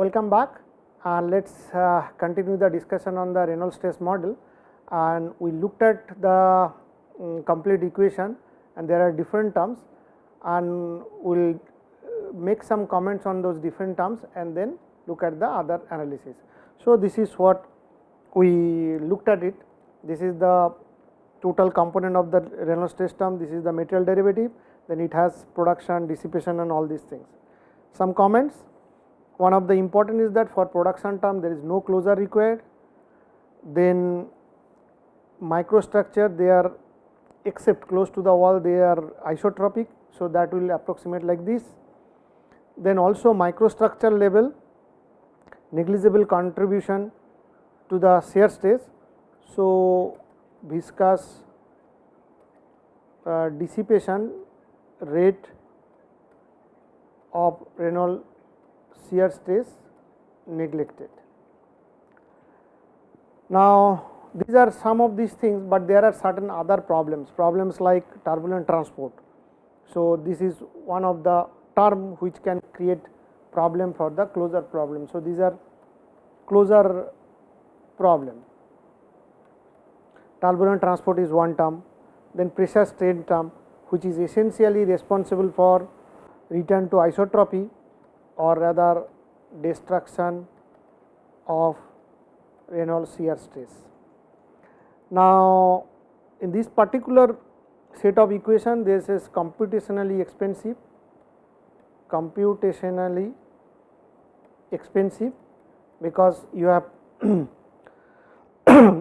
Welcome back, and let us continue the discussion on the Reynolds stress model. And we looked at the complete equation, and there are different terms, and we will make some comments on those different terms and then look at the other analysis. So, this is what we looked at it. This is the total component of the Reynolds stress term, this is the material derivative, then it has production, dissipation and all these things. Some comments. One of the important is that for production term there is no closure required, then microstructure they are except close to the wall they are isotropic. So, that will approximate like this. Then also microstructure level negligible contribution to the shear stress. So, viscous dissipation rate of Reynolds shear stress neglected. Now, these are some of these things, but there are certain other problems like turbulent transport. So, this is one of the term which can create problem for the closure problem. So, these are closure problem. Turbulent transport is one term, then pressure strain term which is essentially responsible for return to isotropy or rather destruction of Reynolds shear stress. Now, in this particular set of equation this is computationally expensive because you have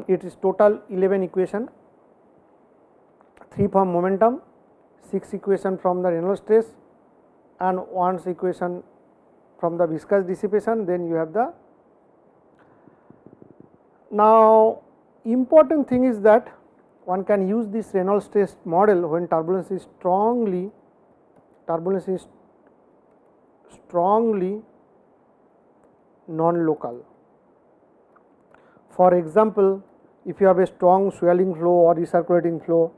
it is total 11 equation, 3 from momentum, 6 equation from the Reynolds stress and 1 equation from the viscous dissipation, then you have the. Now, important thing is that one can use this Reynolds stress model when turbulence is strongly non-local. For example, if you have a strong swelling flow or recirculating flow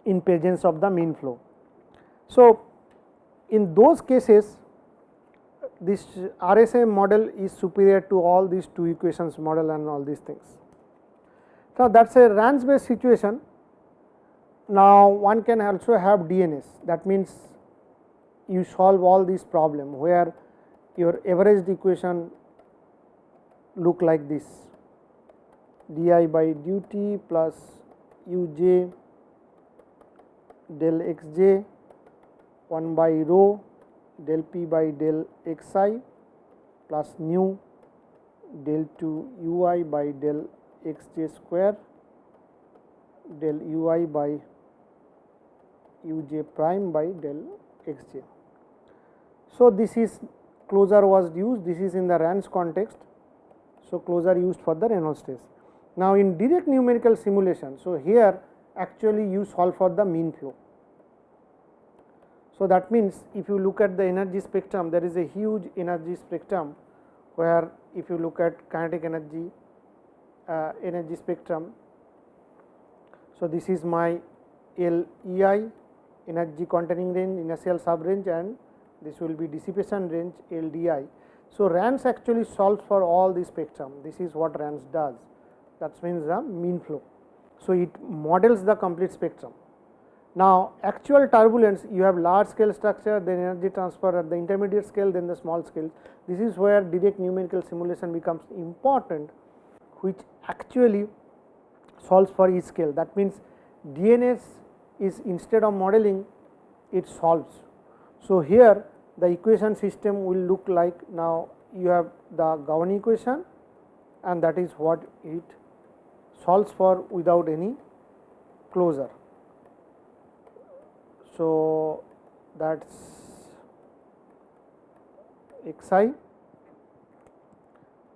in presence of the mean flow. So, in those cases this RSM model is superior to all these two equations model and all these things. So, that is a RANS based situation. Now, one can also have DNS, that means you solve all these problem where your averaged equation look like this, di by dt plus uj del xj 1 by rho del p by del xi plus nu del 2 ui by del xj square del ui by uj prime by del xj. So, this is closure was used, this is in the RANS context. So, closure used for the Reynolds stress. Now, in direct numerical simulation, so here actually you solve for the mean flow. So, that means if you look at the energy spectrum, there is a huge energy spectrum where if you look at kinetic energy energy spectrum. So, this is my LEI energy containing range, inertial sub range, and this will be dissipation range LDI. So, RANS actually solves for all the spectrum, this is what RANS does, that means the mean flow. So, it models the complete spectrum. Now, actual turbulence you have large scale structure, then energy transfer at the intermediate scale, then the small scale. This is where direct numerical simulation becomes important, which actually solves for each scale. That means, DNS is instead of modeling it solves. So, here the equation system will look like, now you have the Gowon equation and that is what it solves for without any closure. So, that is xi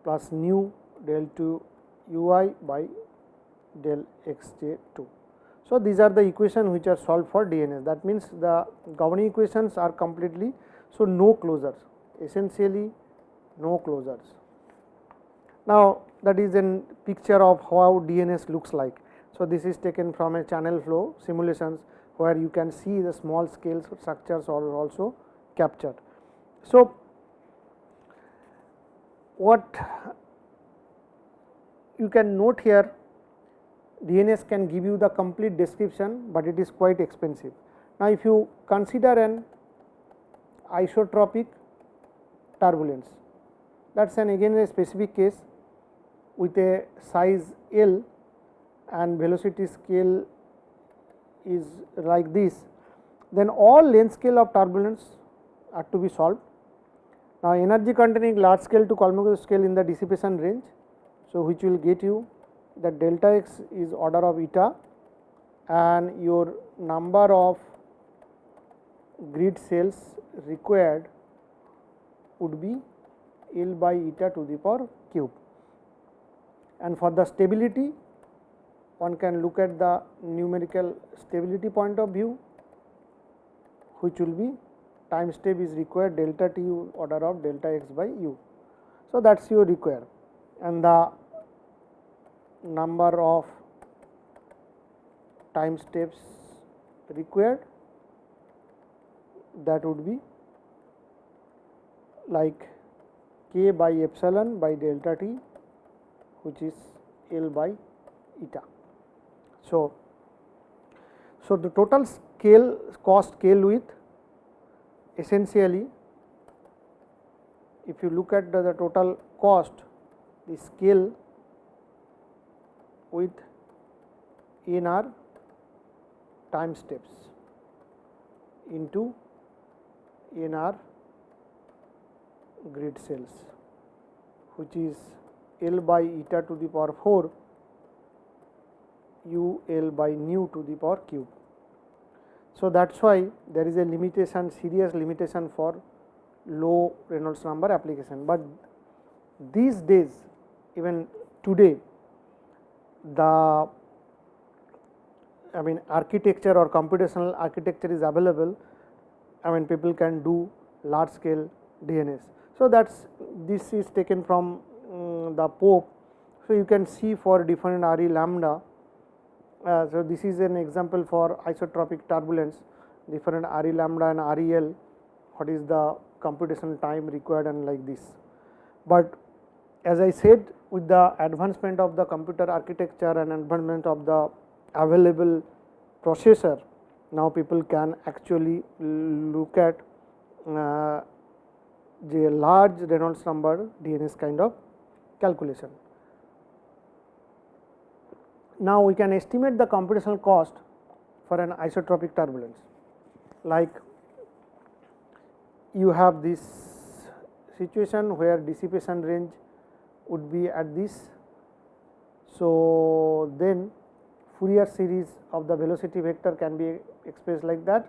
plus nu del 2 ui by del xj2. So, these are the equations which are solved for DNS, that means the Gowon equations are completely. So, no closures, essentially no closures. Now, that is a picture of how DNS looks like. So, this is taken from a channel flow simulations where you can see the small scale structures are also captured. So, what you can note here, DNS can give you the complete description, but it is quite expensive. Now, if you consider an isotropic turbulence, that is again a specific case with a size L and velocity scale is like this, then all length scale of turbulence are to be solved. Now, energy containing large scale to Kolmogorov scale in the dissipation range. So, which will get you that delta x is order of eta and your number of grid cells required would be L by eta to the power cube. And for the stability, one can look at the numerical stability point of view, which will be time step is required delta t order of delta x by u. So, that is your require, and the number of time steps required, that would be like k by epsilon by delta t, which is L by eta. So, the total scale cost scale width, essentially if you look at the total cost, the scale with NR time steps into NR grid cells, which is L by eta to the power 4 u L by nu to the power cube. So, that is why there is a limitation, serious limitation for low Reynolds number application, but these days, even today, the architecture or computational architecture is available. People can do large scale DNS. So, this is taken from the Pope. So, you can see for different RE lambda. So, this is an example for isotropic turbulence, different RE lambda and REL, what is the computational time required and like this. But as I said, with the advancement of the computer architecture and advancement of the available processor, now people can actually look at the large Reynolds number DNS kind of calculation. Now, we can estimate the computational cost for an isotropic turbulence, like you have this situation where dissipation range would be at this. So, then Fourier series of the velocity vector can be expressed like that.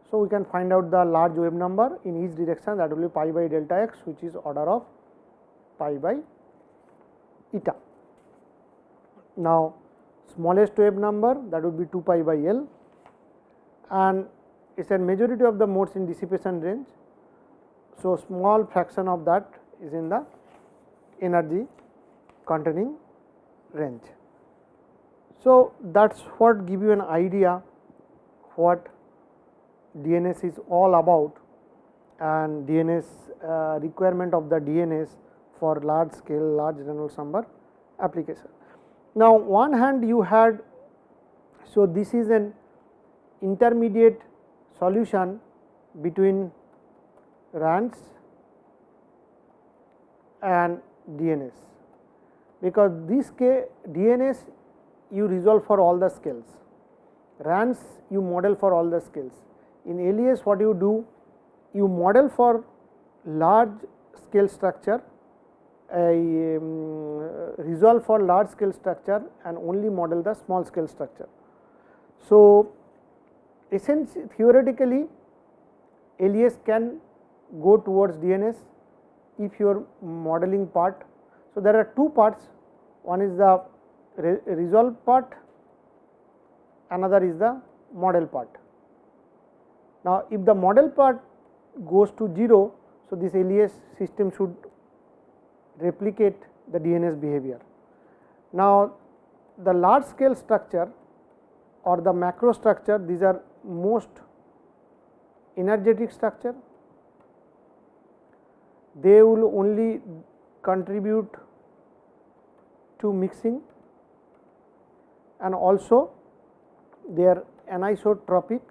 So, we can find out the large wave number in each direction, that will be pi by delta x, which is order of pi by eta. Now, smallest wave number, that would be 2 pi by L, and it is a majority of the modes in dissipation range. So, small fraction of that is in the energy containing range. So, that is what give you an idea what DNS is all about, and DNS requirement of the DNS for large scale, large Reynolds number application. Now, one hand you had, so this is an intermediate solution between RANS and DNS, because this DNS you resolve for all the scales, RANS you model for all the scales. In LES, what you do, you model for large scale structure, resolve for large scale structure and only model the small scale structure. So, essentially theoretically LES can go towards DNS if your modeling part. So, there are two parts, one is the resolve part, another is the model part. Now, if the model part goes to 0, so this LES system should replicate the DNS behavior. Now, the large scale structure or the macro structure, these are most energetic structure. They will only contribute to mixing, and also they are anisotropic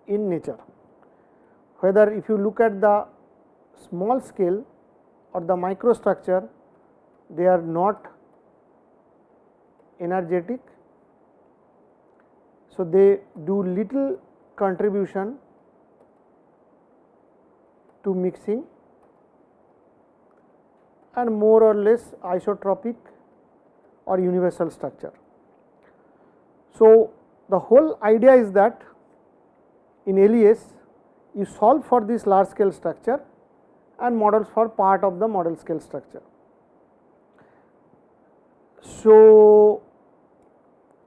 in nature. Whether if you look at the small scale or the microstructure, they are not energetic. So, they do little contribution to mixing and more or less isotropic or universal structure. So, the whole idea is that in LES you solve for this large scale structure and models for part of the model scale structure. So,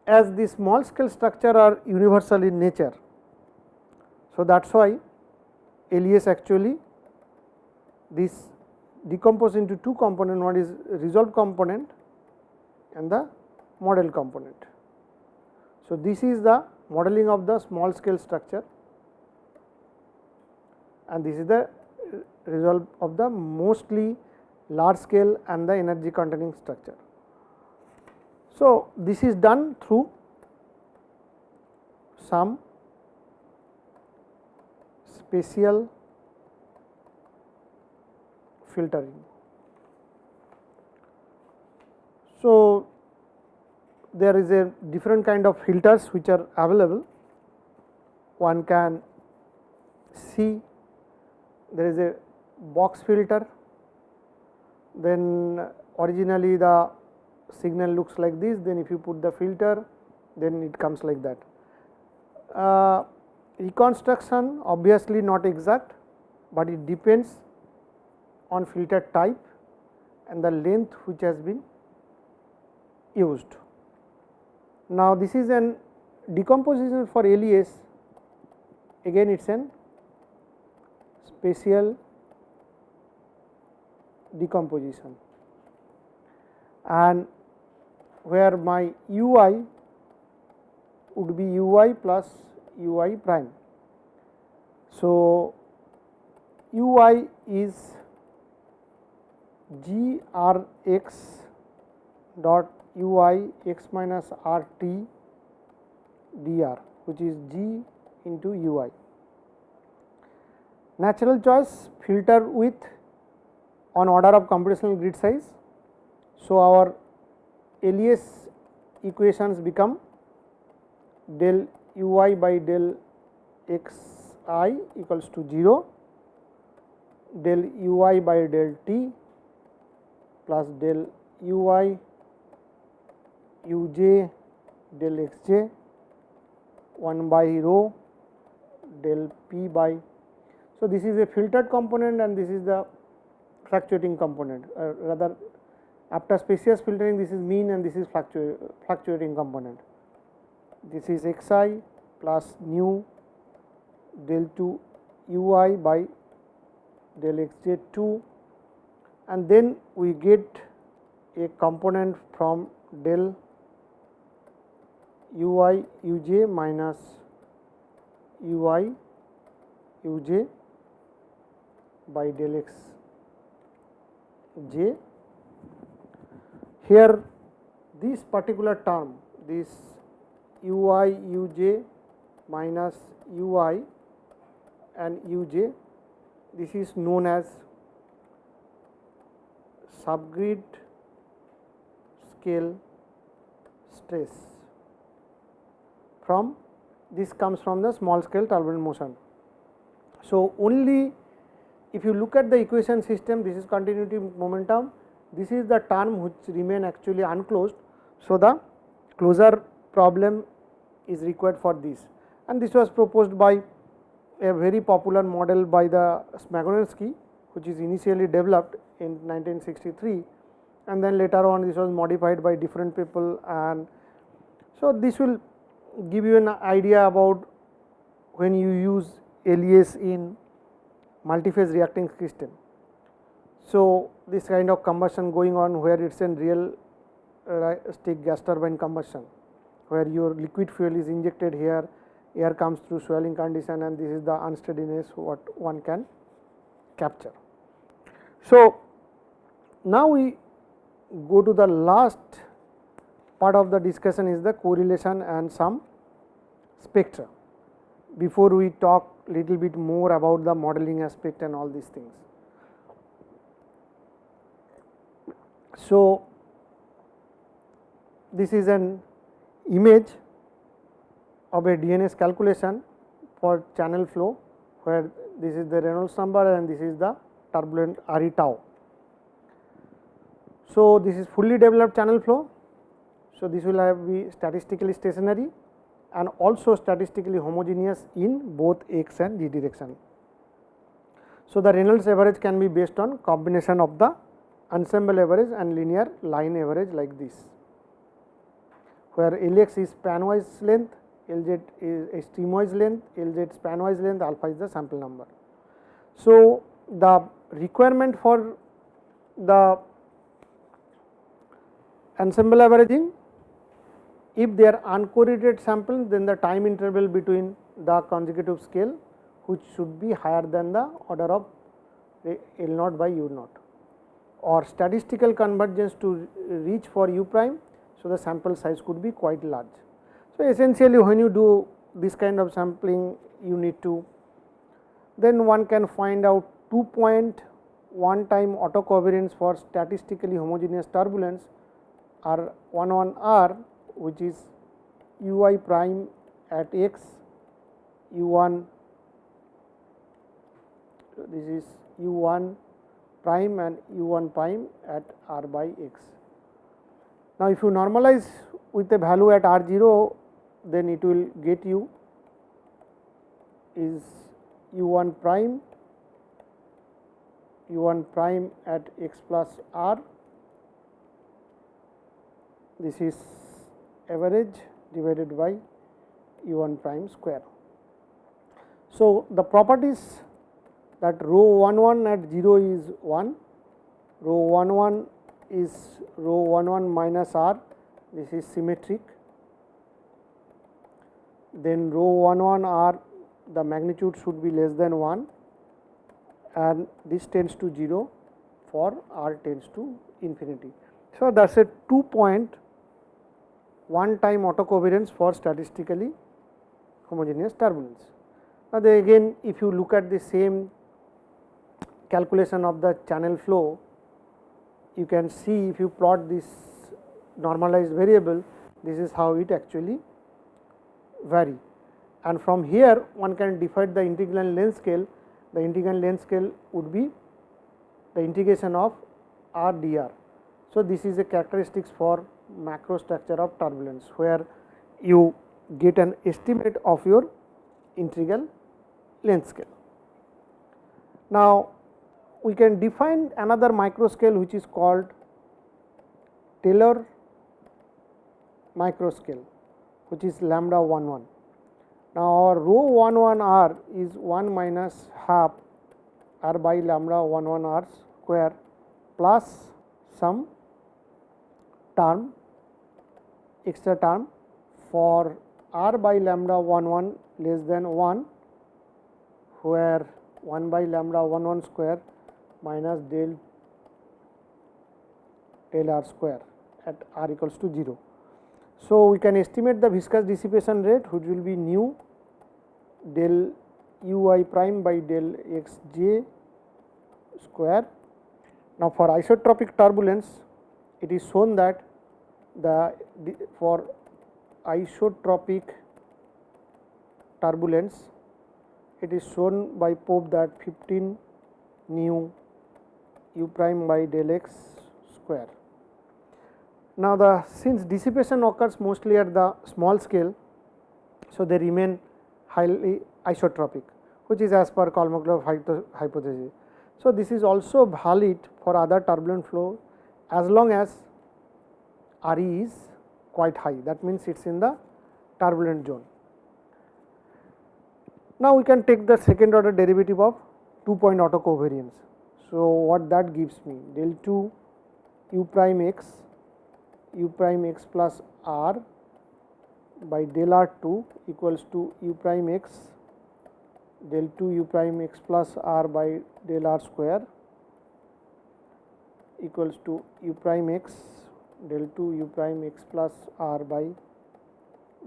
as the small scale structure are universal in nature, so that is why LES actually this decompose into two components, one is resolved component and the model component. So, this is the modeling of the small scale structure and this is the result of the mostly large scale and the energy containing structure. So, this is done through some spatial filtering. So, there is a different kind of filters which are available. One can see there is a box filter, then originally the signal looks like this, then if you put the filter then it comes like that. Reconstruction obviously not exact, but it depends on filter type and the length which has been used. Now, this is an decomposition for LES, again it is an spatial decomposition, and where my ui would be ui plus ui prime. So, ui is g r x dot ui x minus r t dr, which is g into ui. Natural choice filter with on order of computational grid size. So, our LES equations become del ui by del xi equals to 0, del ui by del t plus del ui uj del xj 1 by rho del p by. So, this is a filtered component and this is the fluctuating component, rather after spacious filtering this is mean and this is fluctuating component. This is xi plus nu del 2 ui by del xj 2, and then we get a component from del ui uj minus ui uj by del x j. Here this particular term, this ui uj minus ui and uj, this is known as subgrid scale stress. From this comes from the small scale turbulent motion. So, only if you look at the equation system, this is continuity momentum, this is the term which remain actually unclosed. So, the closure problem is required for this, and this was proposed by a very popular model by the Smagorinsky, which is initially developed in 1963, and then later on this was modified by different people. And so, this will give you an idea about when you use LES in multiphase reacting system. So, this kind of combustion going on where it is a real stick gas turbine combustion, where your liquid fuel is injected here, air comes through swelling condition, and this is the unsteadiness what one can capture. So, Now, we go to the last part of the discussion is the correlation and some spectra, before we talk little bit more about the modeling aspect and all these things. So, this is an image of a DNS calculation for channel flow, where this is the Reynolds number and this is the turbulent RE tau. So, this is fully developed channel flow. So, this will be statistically stationary and also statistically homogeneous in both x and g direction. So, the Reynolds average can be based on combination of the ensemble average and linear line average like this, where Lx is span-wise length, Lz is a stream-wise length, Lz span-wise length, alpha is the sample number. So, the requirement for the ensemble averaging, if they are uncorrelated samples, then the time interval between the consecutive scale, which should be higher than the order of L naught by U naught, or statistical convergence to reach for U prime. So, the sample size could be quite large. So, essentially when you do this kind of sampling, you need to, then one can find out 2.1 time autocovariance for statistically homogeneous turbulence are 1 R, which is U I prime at x, U1, this is U1 prime and U1 prime at R by x. Now, if you normalize with a value at R0, then it will get you is U1 prime at x plus R, this is average divided by U1 prime square. So, the properties that rho 11 at 0 is 1, rho 11 is rho 11 minus R, this is symmetric, then rho 11 R, the magnitude should be less than 1 and this tends to 0 for R tends to infinity. So, that is a 2.1 time autocovariance for statistically homogeneous turbulence. Now, again if you look at the same calculation of the channel flow, you can see if you plot this normalized variable, this is how it actually vary, and from here one can define the integral length scale. The integral length scale would be the integration of R dr. So, this is a characteristics for macro structure of turbulence, where you get an estimate of your integral length scale. Now, we can define another micro scale which is called Taylor microscale, which is lambda 11. Now, our rho 11 R is 1 minus half R by lambda 11 R square plus some term, extra term for R by lambda 11 less than 1, where 1 by lambda 11 square minus del R square at R equals to 0. So, we can estimate the viscous dissipation rate, which will be nu del U I prime by del x j square. Now, for isotropic turbulence, it is shown that for isotropic turbulence, it is shown by Pope that 15 nu U prime by del x square. Now, since dissipation occurs mostly at the small scale, so they remain highly isotropic, which is as per Kolmogorov hypothesis. So, this is also valid for other turbulent flow as long as RE is quite high, that means it is in the turbulent zone. Now, we can take the second order derivative of 2-point autocovariance. So, what that gives me, del 2 U prime x plus R by del R2 equals to U prime x del 2 U prime x plus R by del R square equals to u prime x del 2 u prime x plus r by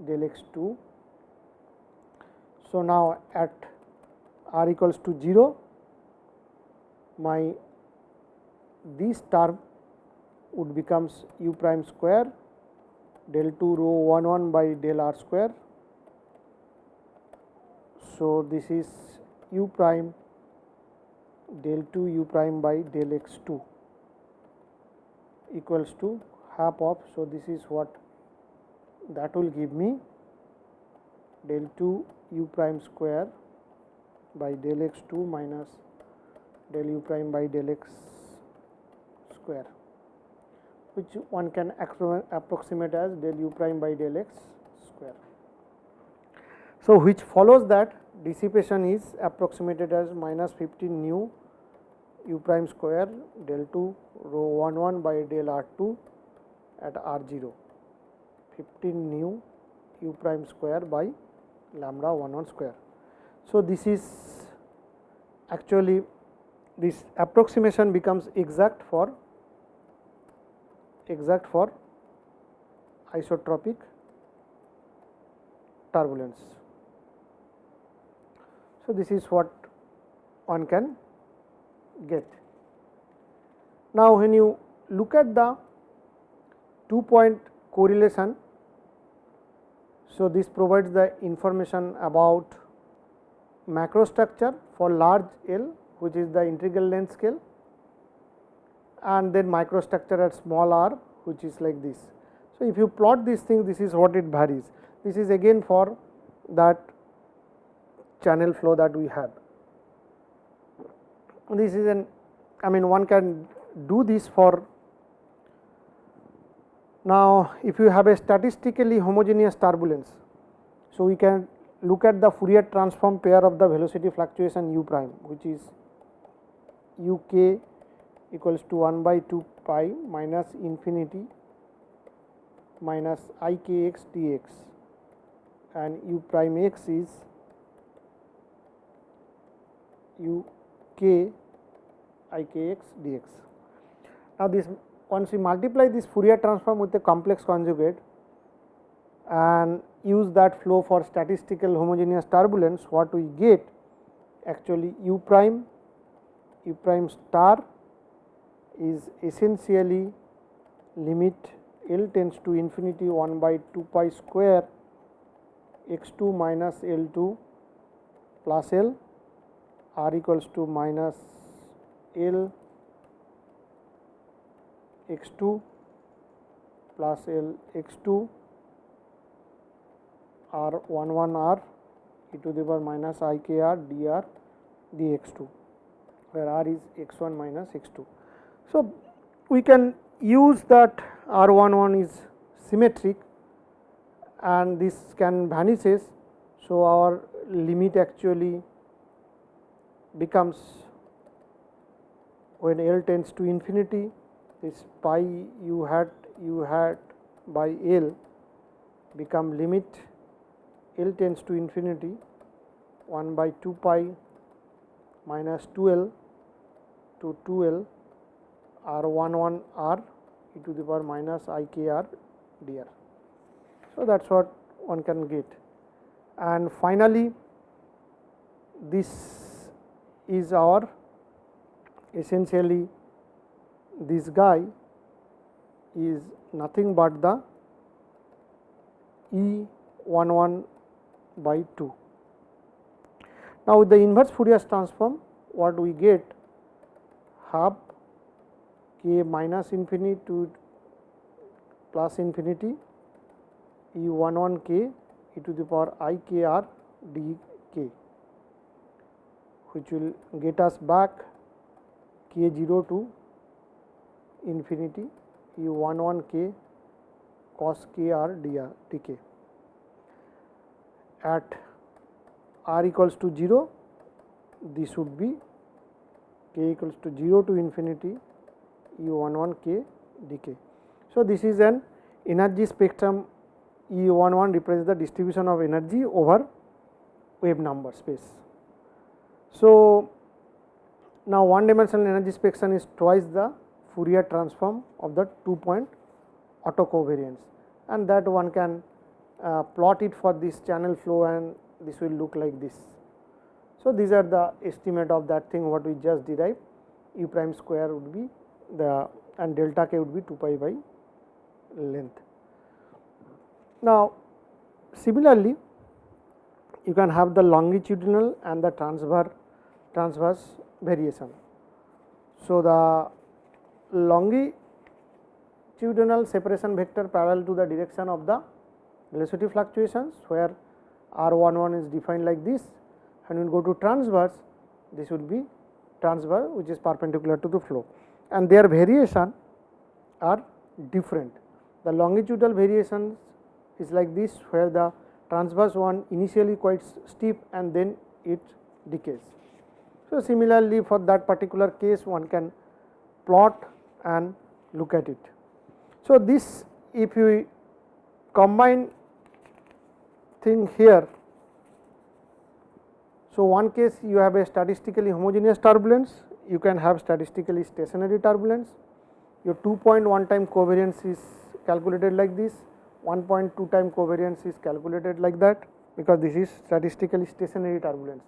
del x 2. So, now at r equals to 0, my this term would becomes u prime square del 2 rho 1 1 by del r square. So, this is u prime del 2 u prime by del x 2 equals to half of. So, this is what that will give me del 2 u prime square by del x 2 minus del u prime by del x square, which one can approximate as del u prime by del x square. So, which follows that dissipation is approximated as minus 15 nu u prime square del 2 rho 1 1 by del r 2 at r 0, 15 nu u prime square by lambda 1 1 square. So, this is actually this approximation becomes exact for isotropic turbulence. So, this is what one can get. Now, when you look at the 2-point correlation, so this provides the information about macrostructure for large L, which is the integral length scale, and then microstructure at small r, which is like this. So, if you plot this thing, this is what it varies. This is again for that channel flow that we have. This is an, I mean, one can do this for. Now, if you have a statistically homogeneous turbulence, so we can look at the Fourier transform pair of the velocity fluctuation u prime, which is u k equals to 1 by 2 pi minus infinity minus I k x dx, and u prime x is u k I k x dx. Now, this once we multiply this Fourier transform with a complex conjugate and use that flow for statistical homogeneous turbulence, what we get actually u prime star is essentially limit L tends to infinity 1 by 2 pi square x 2 minus L 2 plus L r equals to minus L x 2 plus L x 2 r 1 1 r e to the power minus I k r dr dx 2, where r is x 1 minus x 2. So, we can use that r 1 1 is symmetric and this can vanishes. So, our limit actually becomes, when L tends to infinity, this pi u hat by L become limit L tends to infinity 1 by 2 pi minus 2L to 2L r 1 1 r e to the power minus I k r dr. So, that is what one can get. And finally, this is our essentially this guy is nothing but the E 1 1 by 2. Now, with the inverse Fourier transform, what we get half k minus infinity to plus infinity E 1 1 k e to the power I k r d k, which will get us back k 0 to infinity E 1 1 k cos k r dk. At r equals to 0, this would be k equals to 0 to infinity E 1 1 k dk. So, this is an energy spectrum. E 1 1 represents the distribution of energy over wave number space. So, now one dimensional energy spectrum is twice the Fourier transform of the 2-point autocovariance, and that one can plot it for this channel flow, and this will look like this. So, these are the estimate of that thing what we just derived. U prime square would be the, and delta k would be 2 pi by length. Now, similarly, you can have the longitudinal and the transverse variation. So, the longitudinal separation vector parallel to the direction of the velocity fluctuations, where r11 is defined like this, and when we go to transverse, this would be transverse which is perpendicular to the flow, and their variation are different. The longitudinal variations is like this, where the transverse one initially quite steep and then it decays. So, similarly, for that particular case one can plot and look at it. So, this if you combine thing here, so one case you have a statistically homogeneous turbulence, you can have statistically stationary turbulence. Your 2.1 time covariance is calculated like this, 1.2 time covariance is calculated like that, because this is statistically stationary turbulence.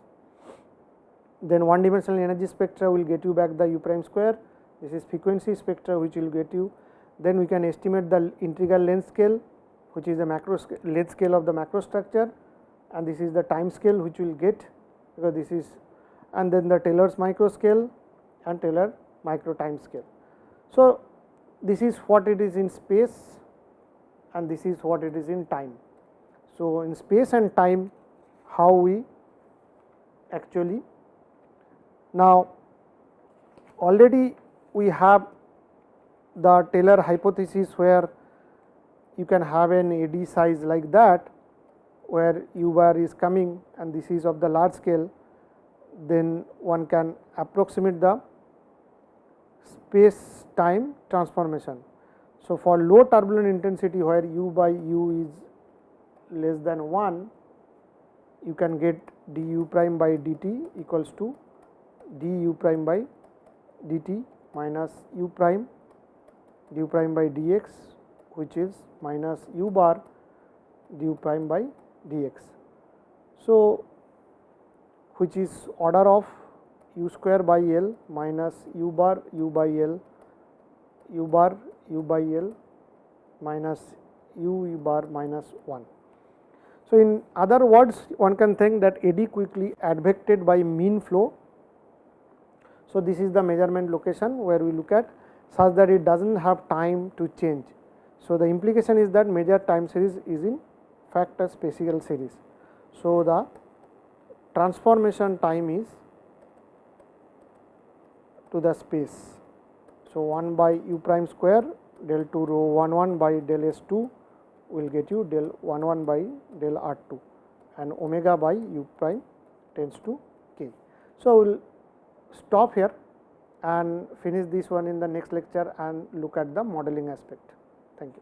Then one dimensional energy spectra will get you back the u prime square, this is frequency spectra which will get you. Then we can estimate the integral length scale, which is the macro length scale of the macro structure, and this is the time scale which we will get, because this is, and then the Taylor's micro scale and Taylor micro time scale. So, this is what it is in space and this is what it is in time. So, in space and time how we actually, now already we have the Taylor hypothesis, where you can have an AD size like that, where u bar is coming and this is of the large scale, then one can approximate the space time transformation. So, for low turbulent intensity, where u by u is less than 1, you can get du prime by dt equals to du prime by dt minus u prime du prime by dx, which is minus u bar du prime by dx. So, which is order of u square by L minus u bar u by L, u bar u by L minus u bar minus 1. So, in other words, one can think that eddy quickly advected by mean flow. So, this is the measurement location where we look at, such that it does not have time to change. So, the implication is that measured time series is in fact a spatial series. So, the transformation time is to the space. So, 1 by u prime square del 2 rho 1 1 by del S 2 will get you del 1 1 by del R 2, and omega by u prime tends to k. So, we will stop here and finish this one in the next lecture and look at the modeling aspect. Thank you.